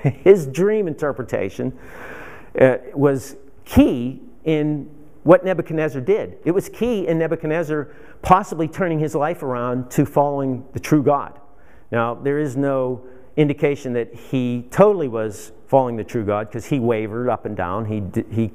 his dream interpretation was key in what Nebuchadnezzar did. It was key in Nebuchadnezzar possibly turning his life around to following the true God. Now, there is no indication that he totally was following the true God, because he wavered up and down. He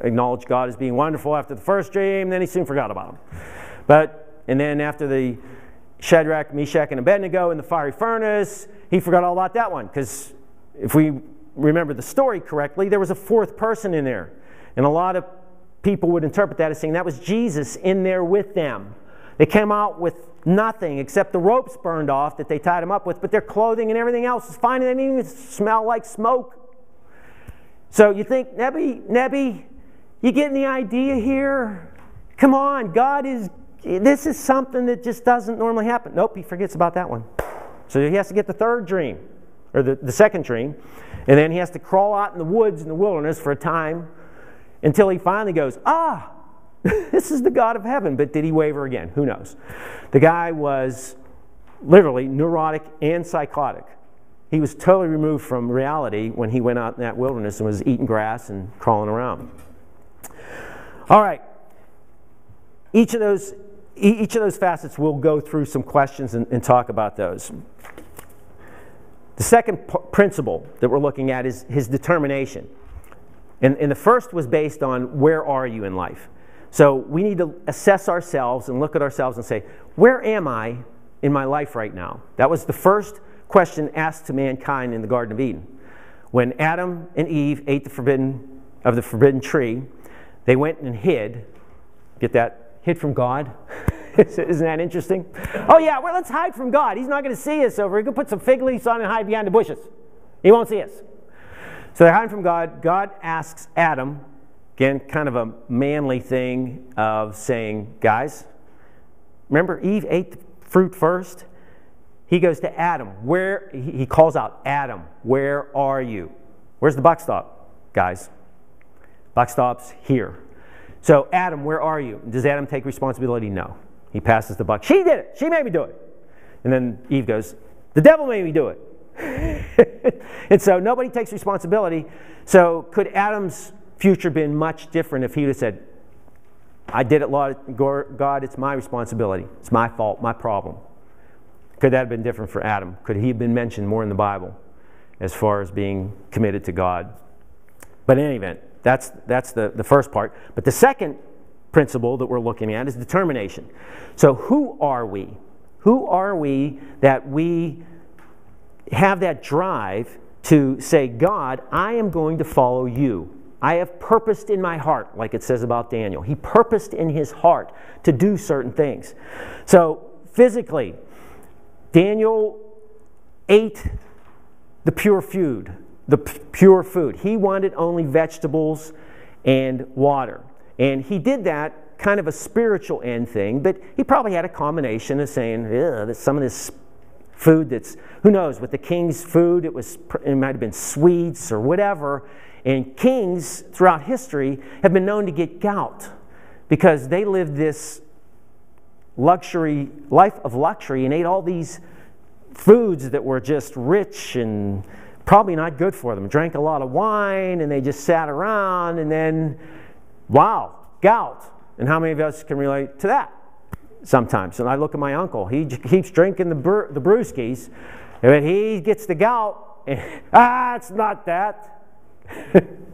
acknowledged God as being wonderful after the first dream, then he soon forgot about him. And then after the Shadrach, Meshach, and Abednego in the fiery furnace, he forgot all about that one, because if we remember the story correctly, there was a fourth person in there. And a lot of people would interpret that as saying that was Jesus in there with them. They came out with nothing except the ropes burned off that they tied him up with, but their clothing and everything else is fine, and they didn't even smell like smoke. So you think, Nebi, you getting the idea here? Come on, this is something that just doesn't normally happen. Nope, he forgets about that one. So he has to get the third dream, or the second dream, and then he has to crawl out in the woods in the wilderness for a time until he finally goes, this is the God of heaven. But did he waver again? Who knows? The guy was literally neurotic and psychotic. He was totally removed from reality when he went out in that wilderness and was eating grass and crawling around. All right. Each of those facets, we'll go through some questions and talk about those. The second principle that we're looking at is his determination. And the first was based on where are you in life. So we need to assess ourselves and look at ourselves and say, where am I in my life right now? That was the first question asked to mankind in the Garden of Eden. When Adam and Eve ate the forbidden tree, they went and hid. Get that? Hid from God. Isn't that interesting? Oh yeah, well, let's hide from God. He's not going to see us over. He can put some fig leaves on and hide behind the bushes. He won't see us. So they're hiding from God. God asks Adam, again, kind of a manly thing of saying, guys, remember Eve ate the fruit first? He goes to Adam. He calls out, Adam, where are you? Where's the buck stop, guys? Buck stop's here. So Adam, where are you? Does Adam take responsibility? No. He passes the buck. She did it. She made me do it. And then Eve goes, the devil made me do it. And so nobody takes responsibility. So could Adam's future been much different if he would have said, I did it, God, it's my responsibility. It's my fault, my problem. Could that have been different for Adam? Could he have been mentioned more in the Bible as far as being committed to God? But in any event, that's the first part. But the second principle that we're looking at is determination. So who are we? Who are we that we have that drive to say, God, I am going to follow you. I have purposed in my heart, like it says about Daniel. He purposed in his heart to do certain things. So physically, Daniel ate the pure food. He wanted only vegetables and water. And he did that kind of a spiritual end thing, but he probably had a combination of saying, some of this food that's, who knows, with the king's food, it might have been sweets or whatever. And kings throughout history have been known to get gout because they lived this life of luxury and ate all these foods that were just rich and probably not good for them. Drank a lot of wine and they just sat around and then, wow, gout. And how many of us can relate to that sometimes? And I look at my uncle. He keeps drinking the brewskis, and he gets the gout. And, it's not that.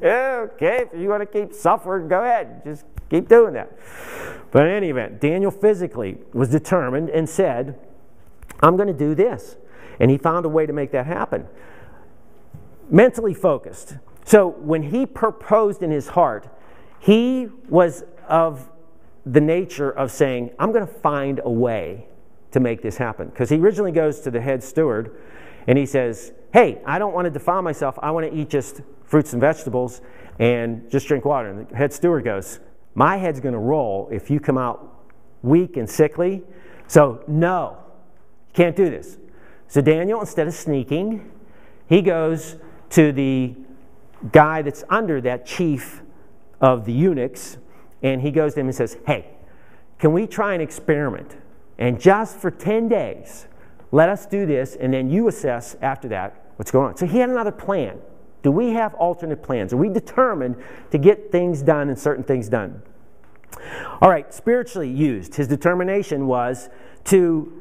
Okay, if you want to keep suffering, go ahead. Just keep doing that. But in any event, Daniel physically was determined and said, I'm going to do this. And he found a way to make that happen. Mentally focused. So when he proposed in his heart, he was of the nature of saying, I'm going to find a way to make this happen. Because he originally goes to the head steward and he says, hey, I don't want to defile myself. I want to eat just fruits and vegetables and just drink water. And the head steward goes, my head's going to roll if you come out weak and sickly. So no, you can't do this. So Daniel, instead of sneaking, he goes to the guy that's under that chief of the eunuchs, and he goes to him and says, hey, can we try an experiment? And just for 10 days, let us do this, and then you assess after that what's going on. So he had another plan. Do we have alternate plans? Are we determined to get things done and certain things done? All right, spiritually used. His determination was to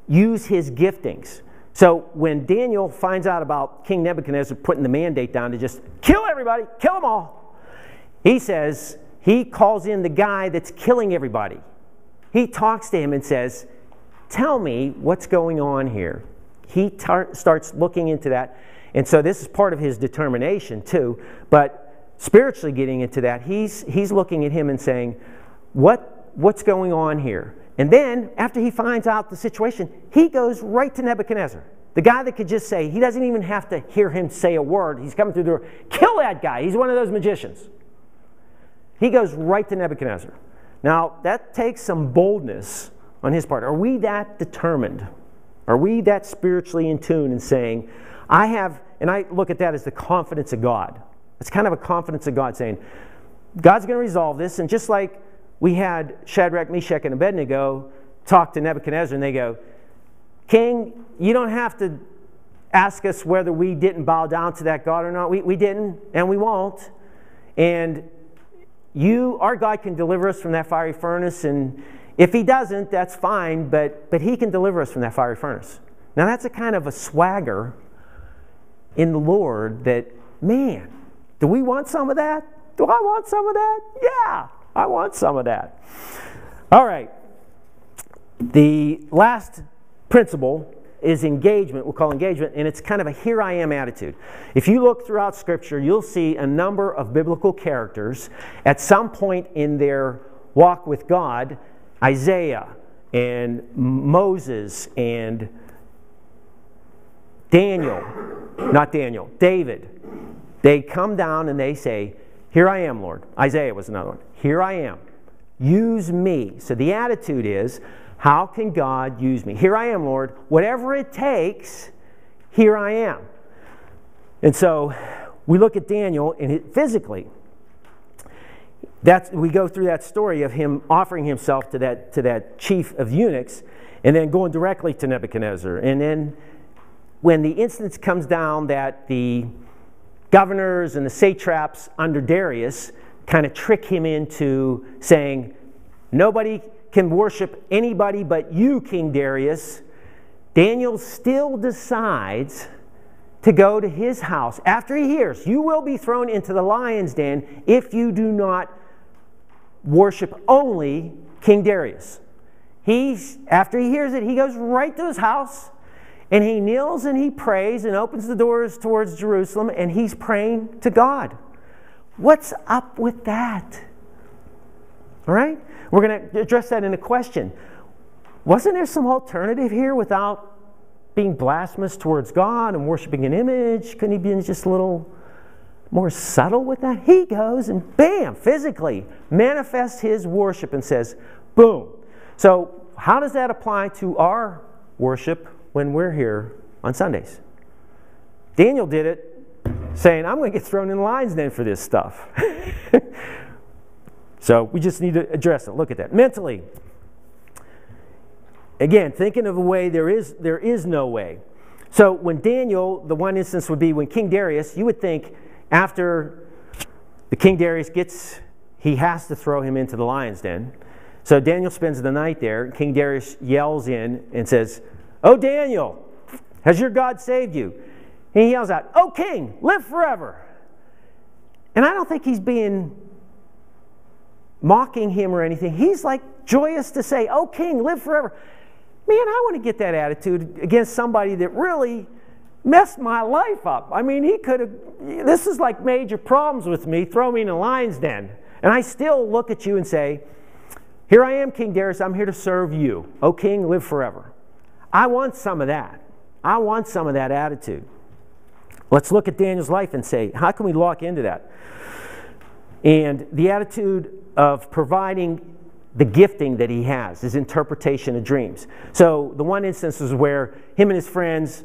use his giftings. So when Daniel finds out about King Nebuchadnezzar putting the mandate down to just kill everybody, kill them all, he calls in the guy that's killing everybody. He talks to him and says, tell me what's going on here. He starts looking into that. And so this is part of his determination too. But spiritually getting into that, he's looking at him and saying, what's going on here? And then after he finds out the situation, he goes right to Nebuchadnezzar. The guy that could just say, he doesn't even have to hear him say a word. He's coming through the door. Kill that guy. He's one of those magicians. He goes right to Nebuchadnezzar. Now, that takes some boldness on his part. Are we that determined? Are we that spiritually in tune and saying, and I look at that as the confidence of God. It's kind of a confidence of God saying, God's going to resolve this. And just like we had Shadrach, Meshach, and Abednego talk to Nebuchadnezzar, and they go, King, you don't have to ask us whether we didn't bow down to that God or not. We didn't, and we won't. And our God can deliver us from that fiery furnace, and if he doesn't, that's fine, but he can deliver us from that fiery furnace. Now that's a kind of a swagger in the Lord that, man, do we want some of that? Do I want some of that? Yeah, I want some of that. All right. The last principle is engagement. We'll call engagement, and it's kind of a here I am attitude. If you look throughout Scripture, you'll see a number of biblical characters at some point in their walk with God, Isaiah and Moses and David. They come down and they say, here I am, Lord. Isaiah was another one. Here I am. Use me. So the attitude is, how can God use me? Here I am, Lord. Whatever it takes, here I am. And so we look at Daniel, and physically, we go through that story of him offering himself to that chief of eunuchs, and then going directly to Nebuchadnezzar. And then when the instance comes down that the governors and the satraps under Darius kind of trick him into saying, nobody can worship anybody but you, King Darius, Daniel still decides to go to his house after he hears, you will be thrown into the lion's den if you do not worship only King Darius. After he hears it, he goes right to his house, and he kneels and he prays and opens the doors towards Jerusalem, and he's praying to God. What's up with that? All right? We're going to address that in a question. Wasn't there some alternative here without being blasphemous towards God and worshiping an image? Couldn't he be just a little more subtle with that? He goes and bam, physically manifests his worship and says, boom. So how does that apply to our worship when we're here on Sundays? Daniel did it saying, I'm going to get thrown in the lion's den for this stuff. So we just need to address it. Look at that. Mentally, again, thinking of a way there is no way. So when Daniel, the one instance would be when King Darius, you would think after the King Darius he has to throw him into the lion's den. So Daniel spends the night there. King Darius yells in and says, "Oh, Daniel, has your God saved you?" And he yells out, "Oh, King, live forever." And I don't think he's mocking him or anything. He's like joyous to say, "Oh, King, live forever." Man, I want to get that attitude against somebody that really messed my life up. I mean, this is like major problems with me, throw me in a lion's den. And I still look at you and say, "Here I am, King Darius, I'm here to serve you. Oh, King, live forever." I want some of that. I want some of that attitude. Let's look at Daniel's life and say, how can we lock into that? And the attitude of providing the gifting that he has, his interpretation of dreams. So the one instance is where him and his friends,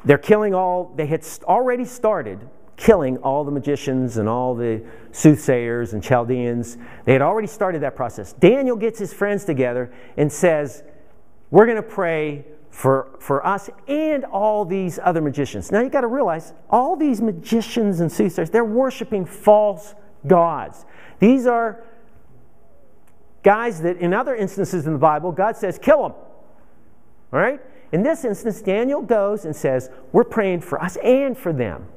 they had already started killing all the magicians and all the soothsayers and Chaldeans. They had already started that process. Daniel gets his friends together and says, "We're going to pray for us and all these other magicians. Now, you've got to realize, all these magicians and soothsayers, they're worshiping false gods. These are guys that, in other instances in the Bible, God says, kill them. All right? In this instance, Daniel goes and says, we're praying for us and for them,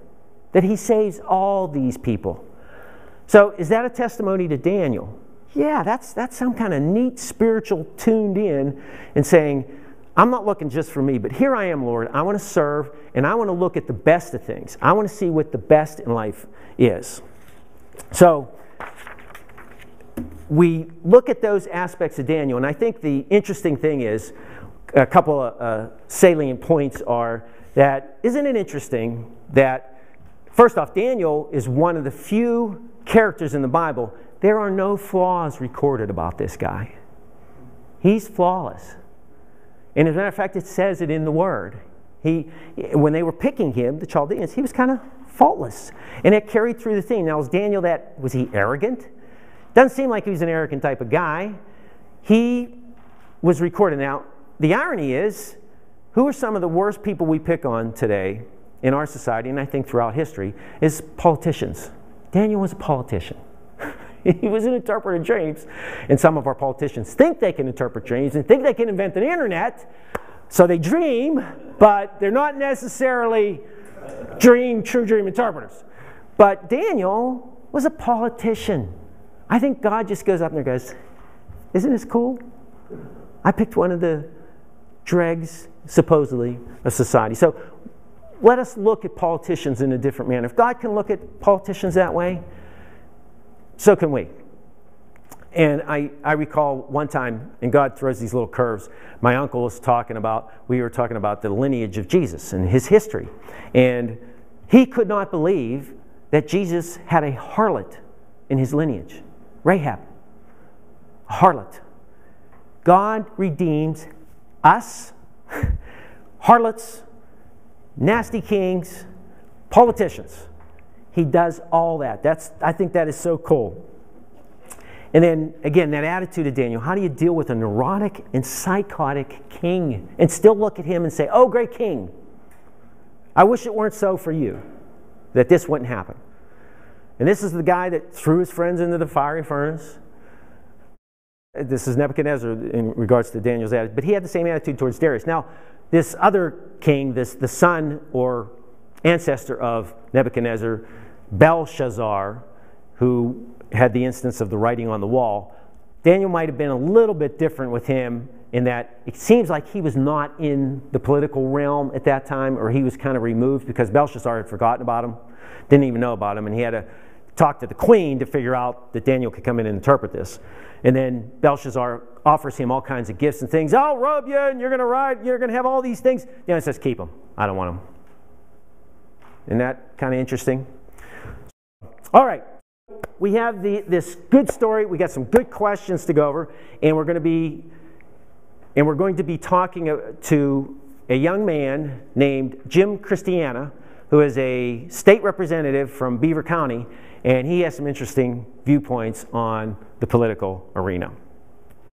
that he saves all these people. So, is that a testimony to Daniel? Yeah, that's some kind of neat spiritual tuned in and saying, I'm not looking just for me, but here I am, Lord. I want to serve, and I want to look at the best of things. I want to see what the best in life is. So, we look at those aspects of Daniel, and I think the interesting thing is, a couple of salient points are that, isn't it interesting that, first off, Daniel is one of the few characters in the Bible, there are no flaws recorded about this guy. He's flawless. And as a matter of fact, it says it in the Word. When they were picking him, the Chaldeans, he was kind of faultless. And it carried through the thing. Now, was he arrogant? Doesn't seem like he was an arrogant type of guy. He was recorded. Now, the irony is, who are some of the worst people we pick on today in our society, and I think throughout history, is politicians. Daniel was a politician. He was an interpreter of dreams, and some of our politicians think they can interpret dreams and think they can invent the internet, so they dream, but they're not necessarily true dream interpreters. But Daniel was a politician. I think God just goes up there and goes, isn't this cool? I picked one of the dregs, supposedly, of society. So let us look at politicians in a different manner. If God can look at politicians that way, so can we. And I recall one time, and God throws these little curves, my uncle was we were talking about the lineage of Jesus and his history. And he could not believe that Jesus had a harlot in his lineage. Rahab. A harlot. God redeems us, harlots, nasty kings, politicians. He does all that. I think that is so cool. And then, again, that attitude of Daniel. How do you deal with a neurotic and psychotic king and still look at him and say, oh, great king, I wish it weren't so for you, that this wouldn't happen. And this is the guy that threw his friends into the fiery furnace. This is Nebuchadnezzar in regards to Daniel's attitude. But he had the same attitude towards Darius. Now, this other king, the son or ancestor of Nebuchadnezzar, Belshazzar, who had the instance of the writing on the wall, Daniel might have been a little bit different with him in that it seems like he was not in the political realm at that time, or he was kind of removed because Belshazzar had forgotten about him, didn't even know about him, and he had to talk to the queen to figure out that Daniel could come in and interpret this. And then Belshazzar offers him all kinds of gifts and things. I'll robe you, and you're going to ride, you're going to have all these things. Daniel says, keep them. I don't want them. Isn't that kind of interesting? All right. We have this good story. We got some good questions to go over, and we're going to be talking to a young man named Jim Christiana, who is a state representative from Beaver County, and he has some interesting viewpoints on the political arena.